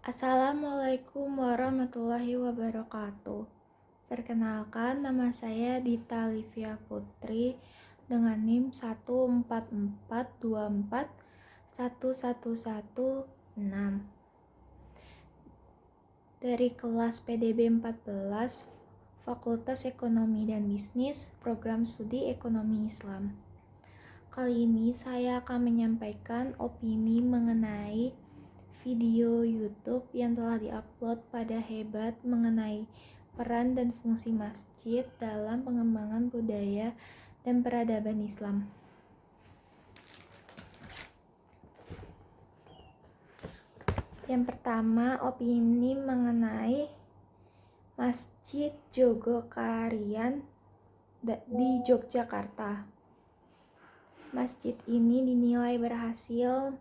Assalamualaikum warahmatullahi wabarakatuh. Perkenalkan, nama saya Dita Livia Putri dengan NIM 144241116 dari kelas PDB 14 Fakultas Ekonomi dan Bisnis, Program Studi Ekonomi Islam. Kali ini saya akan menyampaikan opini mengenai video YouTube yang telah diupload pada Hebat mengenai peran dan fungsi masjid dalam pengembangan budaya dan peradaban Islam. Yang pertama, opini mengenai Masjid Jogokarian di Yogyakarta. Masjid ini dinilai berhasil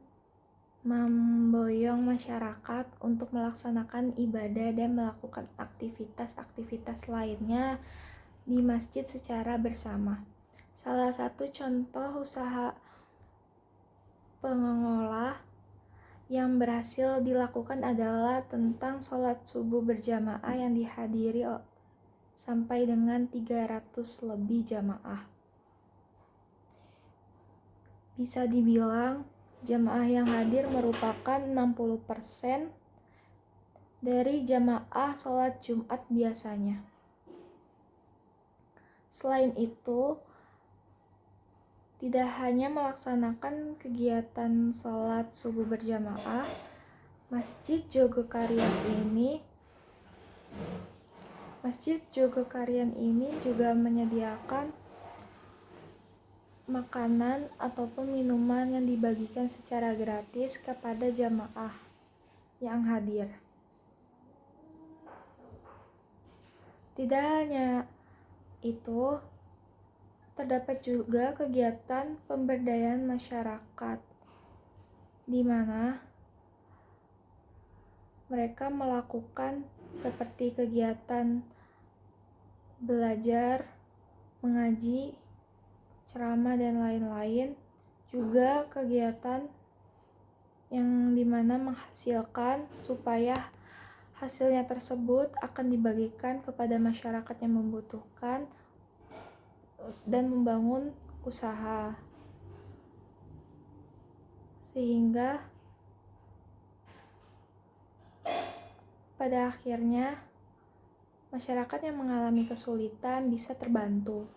memboyong masyarakat untuk melaksanakan ibadah dan melakukan aktivitas-aktivitas lainnya di masjid secara bersama. Salah satu contoh usaha pengelola yang berhasil dilakukan adalah tentang sholat subuh berjamaah yang dihadiri sampai dengan 300 lebih jamaah. Bisa dibilang jamaah yang hadir merupakan 60% dari jamaah sholat Jumat biasanya. Selain itu, tidak hanya melaksanakan kegiatan sholat subuh berjamaah, Masjid Jogokarian ini juga menyediakan makanan ataupun minuman yang dibagikan secara gratis kepada jamaah yang hadir. Tidak hanya itu, terdapat juga kegiatan pemberdayaan masyarakat di mana mereka melakukan seperti kegiatan belajar, mengaji, ceramah dan lain-lain, juga kegiatan yang dimana menghasilkan supaya hasilnya tersebut akan dibagikan kepada masyarakat yang membutuhkan dan membangun usaha, sehingga pada akhirnya masyarakat yang mengalami kesulitan bisa terbantu.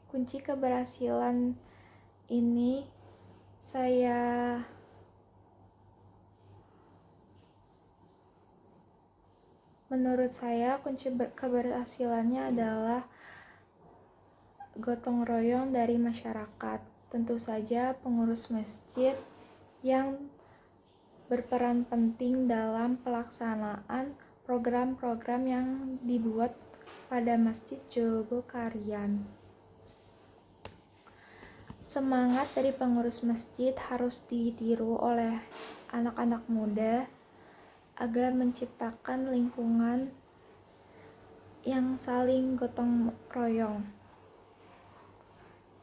Kunci keberhasilan ini menurut saya kunci keberhasilannya adalah gotong royong dari masyarakat. Tentu saja pengurus masjid yang berperan penting dalam pelaksanaan program-program yang dibuat pada Masjid Jogokarian. Semangat dari pengurus masjid harus ditiru oleh anak-anak muda agar menciptakan lingkungan yang saling gotong royong.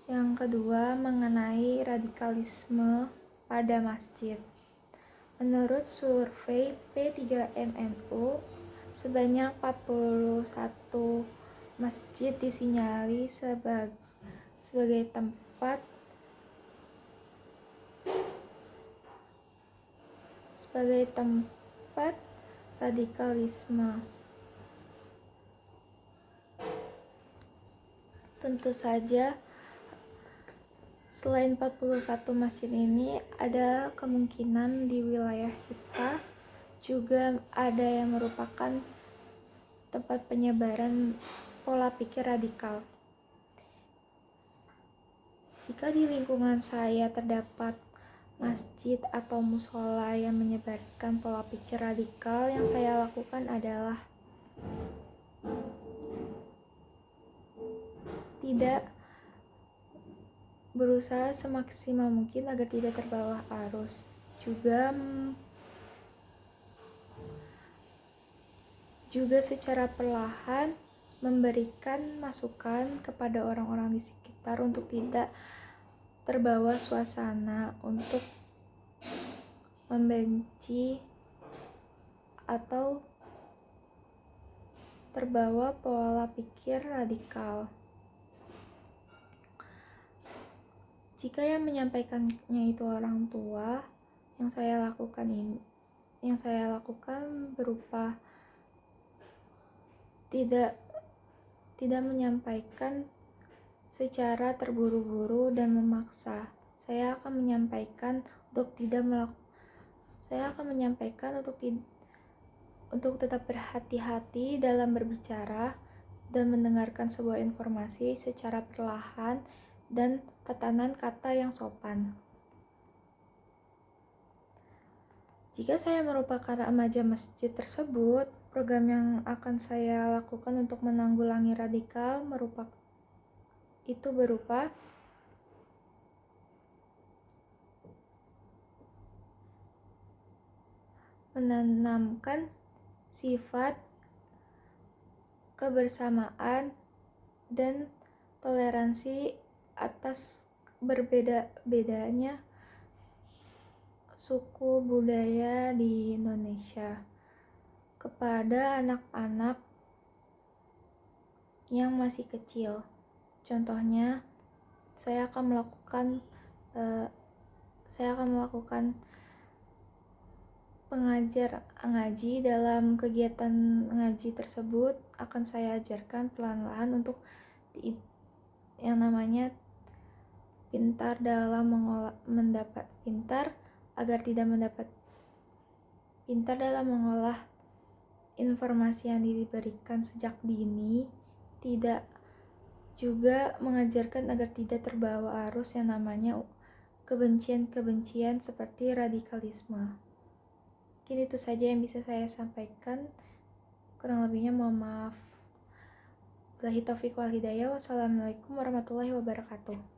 Yang kedua, mengenai radikalisme pada masjid. Menurut survei P3MNU, sebanyak 41 masjid disinyali sebagai tempat radikalisme. Tentu saja, selain 41 masjid ini, ada kemungkinan di wilayah kita juga ada yang merupakan tempat penyebaran pola pikir radikal. Jika di lingkungan saya terdapat masjid atau musola yang menyebarkan pola pikir radikal, yang saya lakukan adalah tidak berusaha semaksimal mungkin agar tidak terbawa arus. Juga secara perlahan memberikan masukan kepada orang-orang di sekitar untuk tidak terbawa suasana untuk membenci atau terbawa pola pikir radikal. Jika yang menyampaikannya itu orang tua, yang saya lakukan berupa tidak menyampaikan secara terburu-buru dan memaksa. Saya akan menyampaikan untuk tetap berhati-hati dalam berbicara dan mendengarkan sebuah informasi secara perlahan dan tatanan kata yang sopan. Jika saya merupakan remaja masjid tersebut, program yang akan saya lakukan untuk menanggulangi radikal berupa menanamkan sifat kebersamaan dan toleransi atas berbeda-bedanya suku budaya di Indonesia kepada anak-anak yang masih kecil. Contohnya, saya akan melakukan ngaji. Dalam kegiatan ngaji tersebut akan saya ajarkan pelan-pelan untuk yang namanya pintar dalam mengolah informasi yang diberikan sejak dini, tidak juga mengajarkan agar tidak terbawa arus yang namanya kebencian seperti radikalisme. Mungkin itu saja yang bisa saya sampaikan. Kurang lebihnya mohon maaf. Wabillahi taufiq wal hidayah. Wassalamualaikum warahmatullahi wabarakatuh.